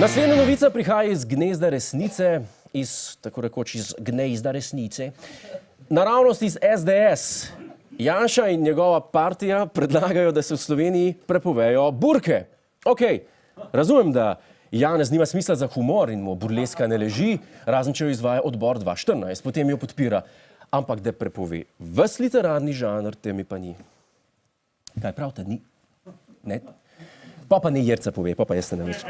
Naslednja novica prihaja iz gnezda resnice, tako rekoč iz gnezda resnice. Naravnost iz SDS. Janša in njegova partija predlagajo, da se v Sloveniji prepovejo burke. Okej, razumem, da Janez nima smisla za humor in mu burleska ne leži, razen če jo izvaja Odbor 2014, potem jo podpira. Ampak da prepove ves literarni žanr, temi pa ni. Kaj pravite, ni? Ne? Pa ne Jerca pove, pa jaz ne več.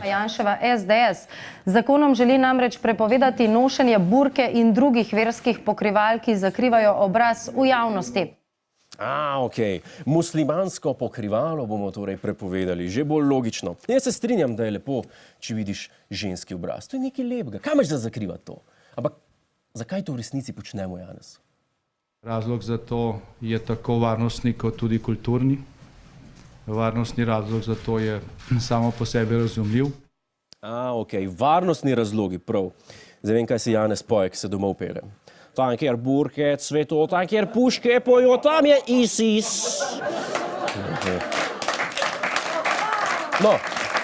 Janševa SDS. Zakonom želi namreč prepovedati nošenje burke in drugih verskih pokrival, ki zakrivajo obraz v javnosti. Okej. Muslimansko pokrivalo bomo torej prepovedali, že bolj logično. Jaz se strinjam, da je lepo, če vidiš ženski obraz. To je nekaj lepega. Kaj imaš za zakrivati to? Ampak zakaj to v resnici počnemo, Janez? Razlog za to je tako varnostni kot tudi kulturni. Varnostni razlog za to je samo po sebi razumljiv. Okej. Varnostni razlogi, prav. Zdaj vem, kaj si Janez poje, ki se domov pele. Tam, kjer burke cveto, tam, kjer puške pojo, tam je ISIS. No,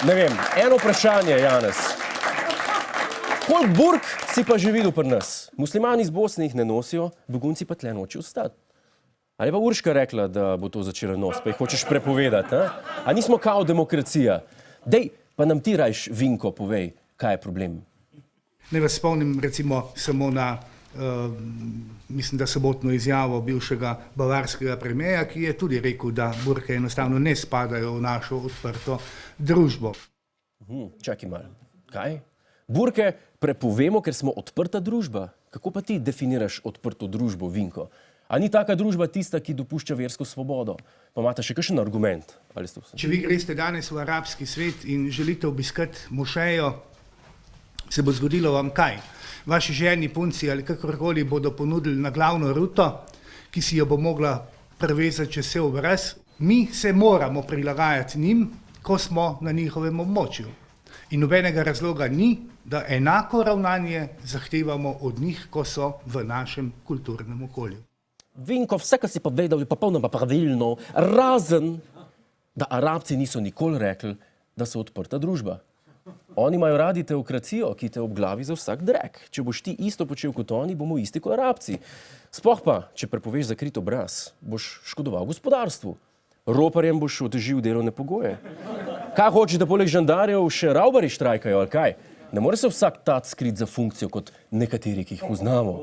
ne vem, eno vprašanje, Janez. Koliko burk si pa že videl pri nas? Muslimani iz Bosne jih ne nosijo, begunci pa tle nočejo ostati. Ali pa Urška rekla, da bo to začela nositi, pa jih hočeš prepovedati, a? A nismo kao demokracija? Dej, pa nam ti rajš, Vinko, povej, kaj je problem. Naj vas spomnim recimo samo na, mislim, da sobotno izjavo bivšega bavarskega premierja, ki je tudi rekel, da burke enostavno ne spadajo v našo odprto družbo. Čakaj malo, kaj? Burke prepovemo, ker smo odprta družba. Kako pa ti definiraš odprto družbo, Vinko? A ni taka družba tista, ki dopušča versko svobodo? Pa imate še kakšen argument? Če vi greste danes v arabski svet in želite obiskati mošejo, se bo zgodilo vam kaj? Vaši ženi, punci ali kakorkoli bodo ponudili na glavno ruto, ki si jo bo mogla prevezati čez vse obraz. Mi se moramo prilagajati njim, ko smo na njihovem območju. In nobenega razloga ni, da enako ravnanje zahtevamo od njih, ko so v našem kulturnem okolju. Vinko, vse, kar si povedal, je popolnoma pravilno, razen, da Arabci niso nikoli rekli, da so odprta družba. Oni imajo radi teokracijo, ki te obglavi za vsak drek. Če boš ti isto počel kot oni, bomo isti kot Arabci. Sploh pa, če prepoveš zakrit obraz, boš škodoval gospodarstvu. Roparjem boš otežil delovne pogoje. Kaj hočeš, da poleg žandarjev še ravbari štrajkajo, ali kaj? Ne more se vsak tat skrit za funkcijo kot nekateri, ki jih poznamo.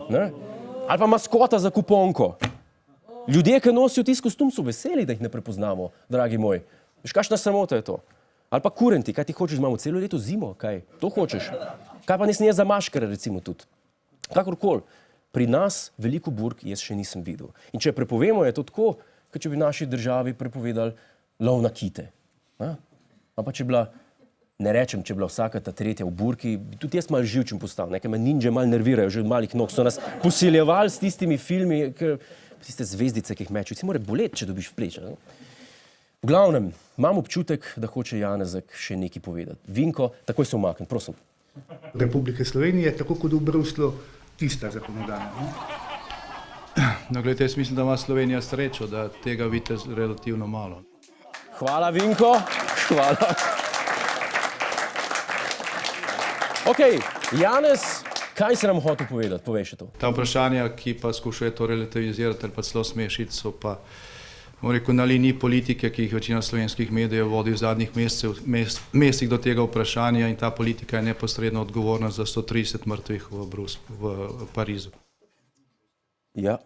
Ne? Ali pa maskota za kuponko. Ljudje, ki nosijo tisti kostum, so veseli, da jih ne prepoznamo, dragi moj. Veš, kakšna sramota je to? Ali pa kurenti, kaj ti hočeš, imamo celo leto zimo, kaj? To hočeš? Kaj pa ne snije za maškare, recimo tudi? Kakorkoli, pri nas veliko burk jaz še nisem videl. In če prepovemo, je to tako, kot če bi v naši državi prepovedali lov na kite. Pa če bila, ne rečem, če bila vsaka ta tretja v burki, tudi jaz malo živčen postal, nekaj me ninja malo nervirajo, že od malih nog so nas posiljevali s tistimi filmi, tiste zvezdice, ki jih mečejo, si mora boleti, če dobiš v pleče. V glavnem, imam občutek, da hoče Janezek še nekaj povedati. Vinko, takoj se umaknem, prosim. Republike Slovenije, tako kot v Bruslu, tista zakonodaja. No, gledajte, jaz mislim, da ima Slovenija srečo, da tega vidite relativno malo. Hvala, Vinko. Hvala. Okej, Janez, kaj si nam hotel povedati? Povej še to. Ta vprašanja, ki pa skušajo to relativizirati ali pa celo smešiti, so pa, bom rekel, na liniji politike, ki jih večina slovenskih medijev vodi v zadnjih mesecih do tega vprašanja, in ta politika je neposredno odgovorna za 130 mrtvih v Parizu. Ja,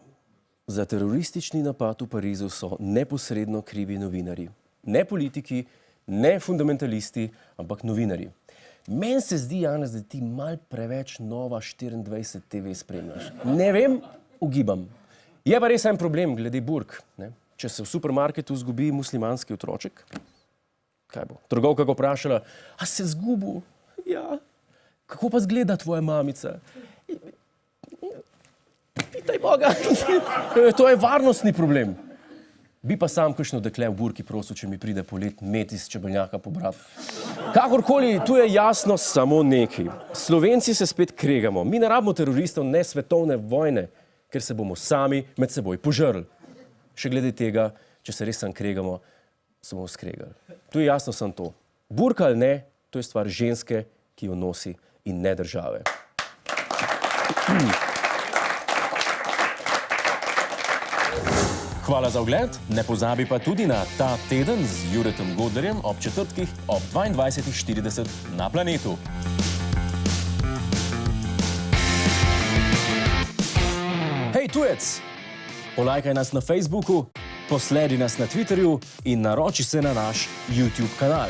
za teroristični napad v Parizu so neposredno krivi novinarji. Ne politiki, ne fundamentalisti, ampak novinarji. Meni se zdi, Janez, da ti mal preveč Nova 24 TV spremljaš. Ne vem, ugibam. Je pa res en problem glede burk. Ne? Če se v supermarketu zgubi muslimanski otroček, kaj bo? Trgovka ga vprašala, a se zgubil? Ja. Kako pa zgleda tvoja mamica? Pitaj Boga. To je varnostni problem. Bi pa sam kakšno dekle v burki prosil, če mi pride polet met iz čebelnjaka pobrati. Kakorkoli, tu je jasno samo nekaj. Slovenci se spet kregamo. Mi ne rabimo teroristov, ne svetovne vojne, ker se bomo sami med seboj požrli. Še glede tega, če se res sam kregamo, se bomo skregali. Tu je jasno samo to. Burka ali ne, To je stvar ženske, ki jo nosi, in ne države. Hvala za ogled, ne pozabi pa tudi na Ta teden z Juretom Godlerjem ob četrtkih ob 22:40 na Planetu. Hej tujec, polajkaj nas na Facebooku, posledi nas na Twitterju in naroči se na naš YouTube kanal.